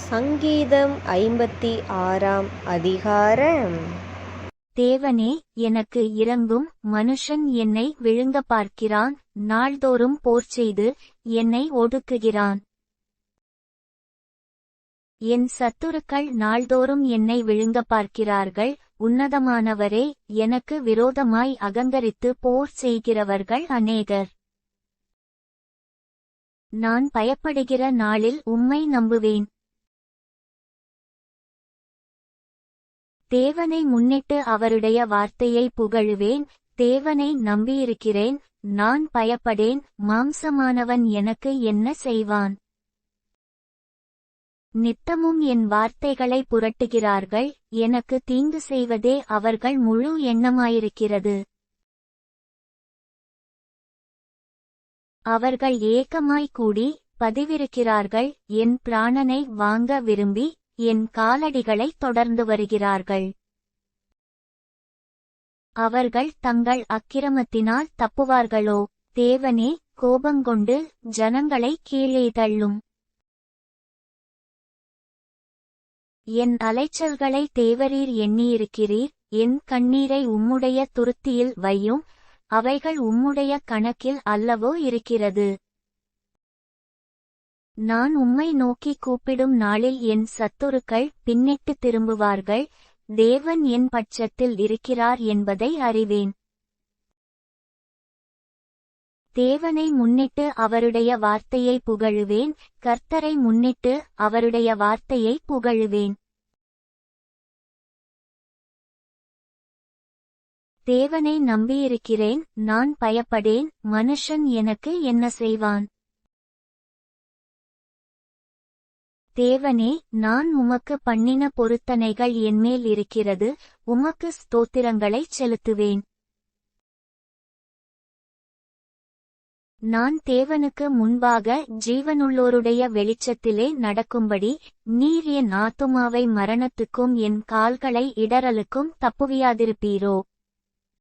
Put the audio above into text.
சங்கீதம் 56ஆம் அதிகாரம். தேவனே, எனக்கு இரங்கும். மனுஷன் என்னை விழுங்க பார்க்கிறான், நாள்தோறும் போர்ச்செய்து என்னை ஒடுக்குகிறான். என் சத்துருக்கள் நாள்தோறும் என்னை விழுங்க பார்க்கிறார்கள். உன்னதமானவரே, எனக்கு விரோதமாய் அகங்கரித்து போர் செய்கிறவர்கள் அநேகர். நான் பயப்படுகிற நாளில் உம்மை நம்புவேன். தேவனை முன்னிட்டு அவருடைய வார்த்தையை புகழுவேன். தேவனை நம்பியிருக்கிறேன், நான் பயப்படேன். மாம்சமானவன் எனக்கு என்ன செய்வான்? நித்தமும் என் வார்த்தைகளை புரட்டுகிறார்கள். எனக்கு தீங்கு செய்வதே அவர்கள் முழு எண்ணமாயிருக்கிறது. அவர்கள் ஏகமாய் கூடி பதிவிருக்கிறார்கள். என் பிராணனை வாங்க விரும்பி என் காலடிகளை தொடர்ந்து வருகிறார்கள். அவர்கள் தங்கள் அக்கிரமத்தினால் தப்புவார்களோ? தேவனே, கோபங்கொண்டு ஜனங்களை கீழே தள்ளும். என் அலைச்சல்களை தேவரீர் எண்ணியிருக்கிறீர். என் கண்ணீரை உம்முடைய துருத்தியில் வையும். அவைகள் உம்முடைய கணக்கில் அல்லவோ இருக்கிறது. நான் உம்மை நோக்கி கூப்பிடும் நாளில் என் சத்துருக்கள் பின்னிட்டு திரும்புவார்கள். தேவன் என் பட்சத்தில் இருக்கிறார் என்பதை அறிவேன். தேவனை முன்னிட்டு அவருடைய வார்த்தையை புகழுவேன். கர்த்தரை முன்னிட்டு அவருடைய வார்த்தையை புகழுவேன். தேவனை நம்பியிருக்கிறேன், நான் பயப்படேன். மனுஷன் எனக்கு என்ன செய்வான்? தேவனே, நான் உமக்கு பண்ணின பொருத்தனைகள் என்மேல் இருக்கிறது. உமக்கு ஸ்தோத்திரங்களைச் செலுத்துவேன். நான் தேவனுக்கு முன்பாக ஜீவனுள்ளோருடைய வெளிச்சத்திலே நடக்கும்படி நீர் என் ஆத்துமாவை மரணத்துக்கும் என் கால்களை இடறலுக்கும் தப்புவியாதிருப்பீரோ?